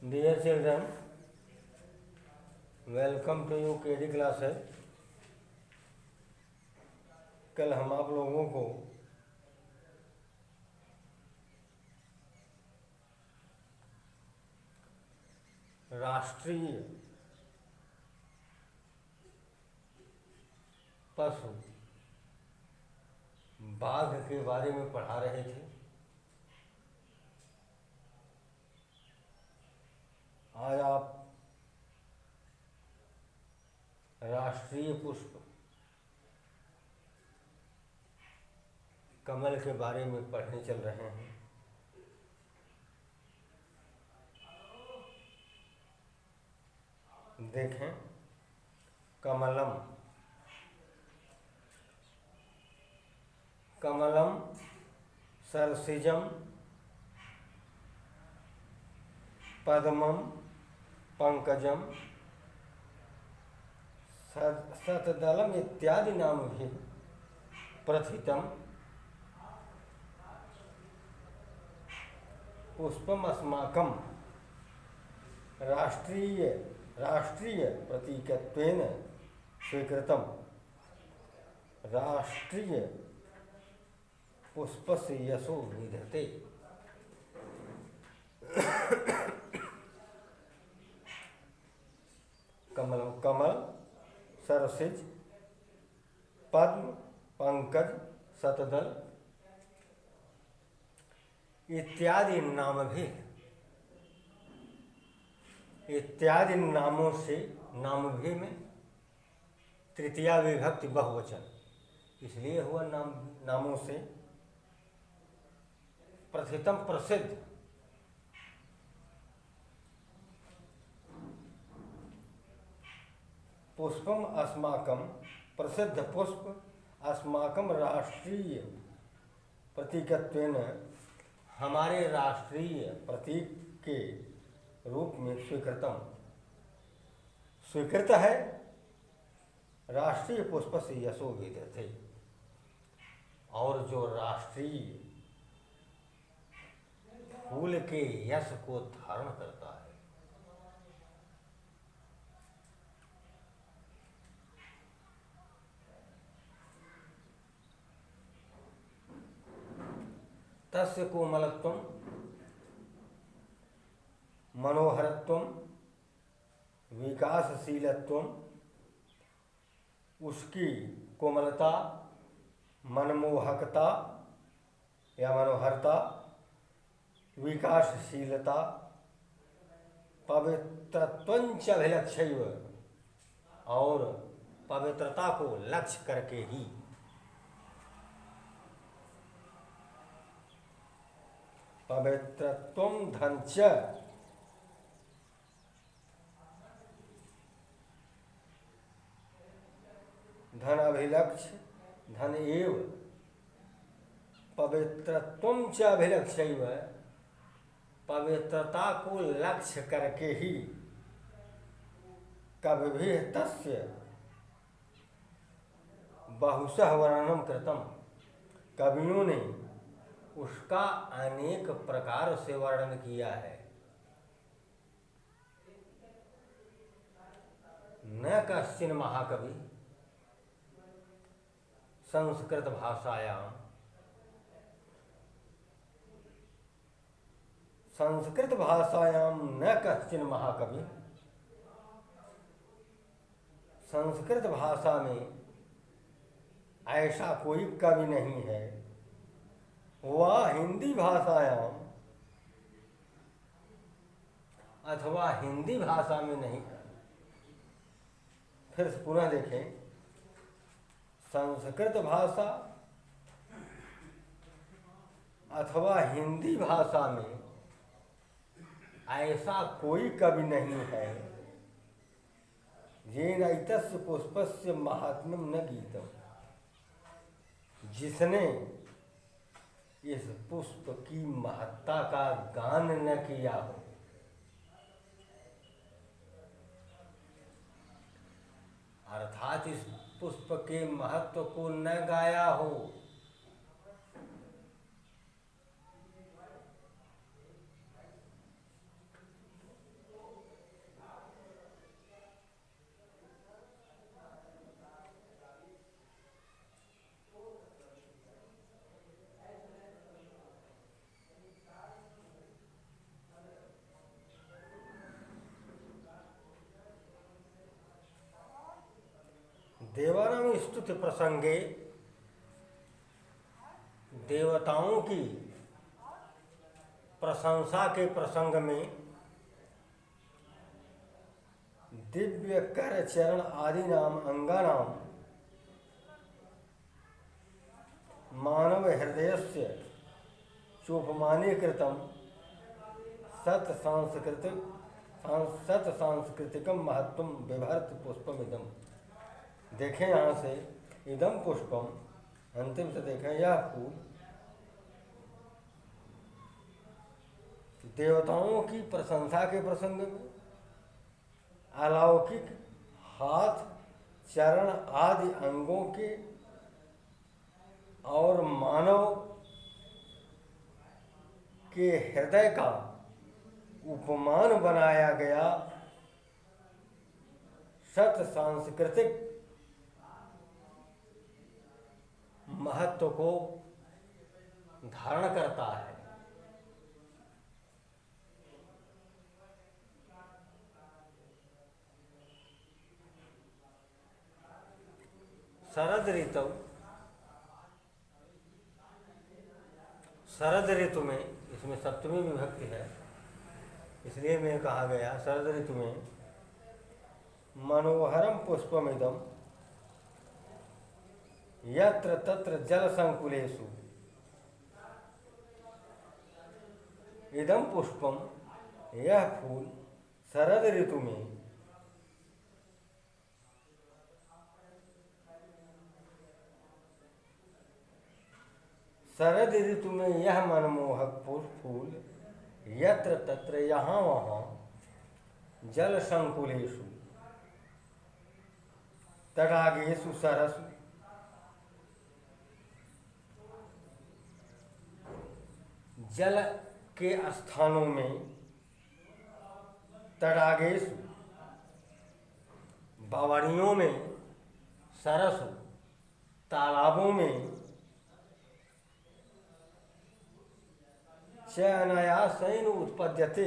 Dear children, welcome to you KD classes। कल हम आप लोगों को राष्ट्रीय पशु बाघ के बारे में पढ़ा रहे थे। आज आप राष्ट्रीय पुष्प कमल के बारे में पढ़ने चल रहे हैं। देखें, कमलम कमलम सरसिजम पद्मम पंकजम शतदलम इत्यादि नाम भी प्रथितम पुष्पम अस्माकं राष्ट्रीय प्रतीकत्वेन स्वीकृतम। राष्ट्रीय पुष्पस्य यशो विधते। कमल, सरसिज, पद्म, पंकज, शतदल इत्यादि नाम भी, इत्यादि नामों से, नाम भी में तृतीया विभक्ति बहुवचन इसलिए हुआ नामों से। प्रथितम प्रसिद्ध, पुष्पम अस्माकं प्रसिद्ध पुष्प अस्माकं राष्ट्रीय प्रतीकत्वेन हमारे राष्ट्रीय प्रतीक के रूप में स्वीकृतम, स्वीकृत है। राष्ट्रीय पुष्प से यशो विधते, और जो राष्ट्रीय फूल के यश को धारण करता है। तस्य कोमलत्वं मनोहरत्वं विकासशीलत्वं, उसकी कोमलता, मनमोहकता या मनोहरता, विकासशीलता, पवित्रत्वंच अभिलक्ष्यैव, और पवित्रता को लक्ष्य करके ही, पवित्रत्वं धनच, धन अभिलक्ष्य, धन एव, पवित्रत्वं च अभिलक्ष्यैव, पवित्रता को लक्ष्य करके ही, कविभिः तस्य बहुशः वर्णनम कृतम, कवियों ने उसका अनेक प्रकार से वर्णन किया है। न कश्चिन महाकवि संस्कृत भाषायां न कश्चिन महाकवि, संस्कृत भाषा में ऐसा कोई कवि नहीं है। वह हिंदी भाषायां अथवा हिंदी भाषा में नहीं। फिर पुनः देखें, संस्कृत भाषा अथवा हिंदी भाषा में ऐसा कोई कवि नहीं है येन एतस्य पुष्पस्य महात्म्यं न गीतम्, जिसने इस पुष्प की महत्ता का गान न किया हो। अर्थात इस पुष्प के महत्व को न गाया हो। देवानां स्तुति प्रसंगे देवताओं की प्रशंसा के प्रसंग में दिव्य कर चरण आदि नाम अंगानाम मानव हृदयस्य चोपमानीकृतं सत सांस्कृतिकम महत्वम विभर्त पुष्पमिदम। देखें यहाँ से इदम पुष्पम, अंतिम से देखें यह फूल देवताओं की प्रशंसा के प्रसंग में अलौकिक हाथ चरण आदि अंगों के और मानव के हृदय का उपमान बनाया गया सत सांस्कृतिक महत्व को धारण करता है। शरद ऋतु में, इसमें सप्तमी विभक्ति है इसलिए मैं कहा गया शरद ऋतु में मनोहरम पुष्पमिदम यत्र तत्र जल संकुलेषु। इदम पुष्पम, यह फूल शरद ऋतु में शरद ऋतु में यह मनमोहक फूल यत्र तत्र यहाँ वहाँ जल संकुलेषु तडागेषु सरसु जल के स्थानों में तडागेषु बावड़ियों में सरसु तालाबों में च अनायासेन उत्पद्यते,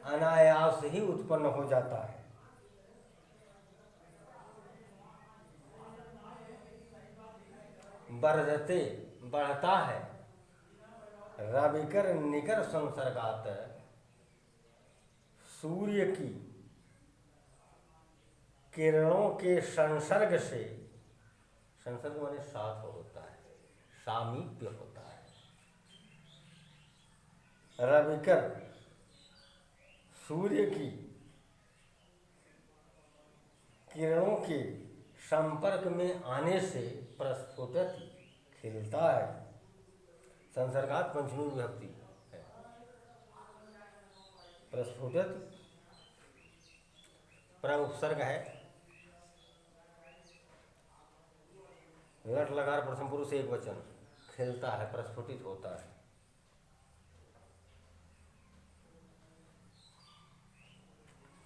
अनायास ही उत्पन्न हो जाता है। वर्धते, बढ़ता है। रविकर निकर संसर्गात, सूर्य की किरणों के संसर्ग से, संसर्ग माने साथ होता है, सामीप्य होता है। रविकर सूर्य की किरणों के संपर्क में आने से प्रस्फुटित खिलता है। संसर्गात पंचमी विभक्ति है। प्रस्फुटित उपसर्ग है। लट लकार प्रथम पुरुष एक वचन, खिलता है, प्रस्फुटित होता है।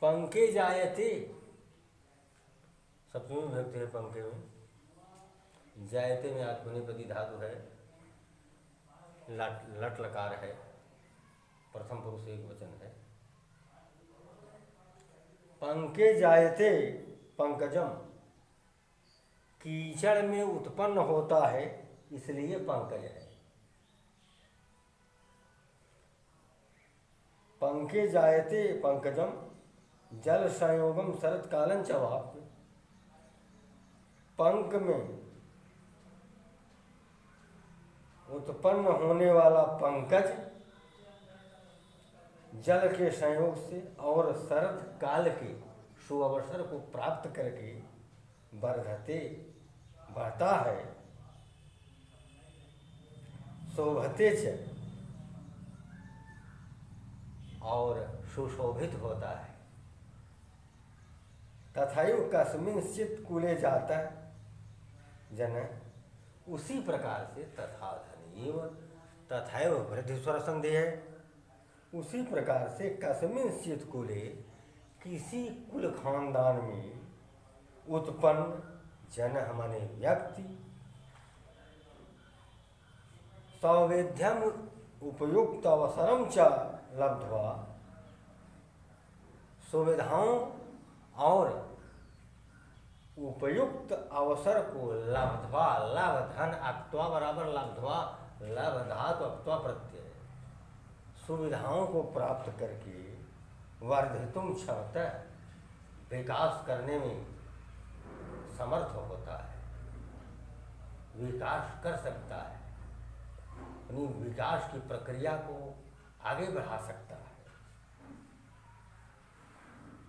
पंके जायते, सप्तमी विभक्ति है पंके में। जायते में आत्मनेपदी धातु है, लट लकार है, प्रथम पुरुष एक वचन है। पंके जायते पंकजम, कीचड़ में उत्पन्न होता है इसलिए पंकज है। पंके जायते पंकजम जल संयोगम शरत कालन चवाप्य। पंक में उत्पन्न होने वाला पंकज जल के संयोग से और शरत काल के सुअवसर को प्राप्त करके वर्धते, बढ़ता है। शोभते च, और सुशोभित होता है। तथैव कस्मिंश्चित् कुले जाता जन, उसी प्रकार से तथा धनीव, तथैव वृद्धि स्वर संधि है। उसी प्रकार से कस्मिंश्चित् कुले, किसी कुल खानदान में उत्पन्न जन माने व्यक्ति, सौवेद्यम उपयुक्त अवसरम च लब्ध्वा, सुविधाओं और उपयुक्त अवसर को लब्ध्वा, लभ धन अक्त्वा बराबर लब्ध्वा, लभ धातु अक्त्वा प्रत्यय, सुविधाओं को प्राप्त करके वर्धितुम क्षमतः, विकास करने में समर्थ होता है, विकास कर सकता है, अपनी विकास की प्रक्रिया को आगे बढ़ा सकता है।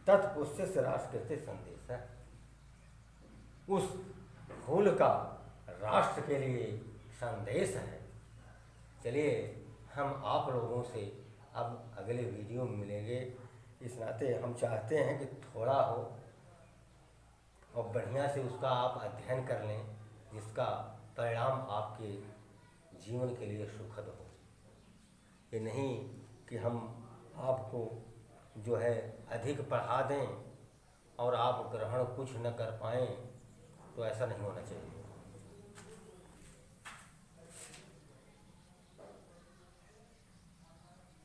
तत्पुष्य से राष्ट्रकृत संदेश है, उस फूल का राष्ट्र के लिए संदेश है। चलिए हम आप लोगों से अब अगले वीडियो में मिलेंगे। इस नाते हम चाहते हैं कि थोड़ा हो और बढ़िया से उसका आप अध्ययन कर लें, जिसका परिणाम आपके जीवन के लिए सुखद हो। ये नहीं कि हम आपको जो है अधिक पढ़ा दें और आप ग्रहण कुछ न कर पाएँ, तो ऐसा नहीं होना चाहिए।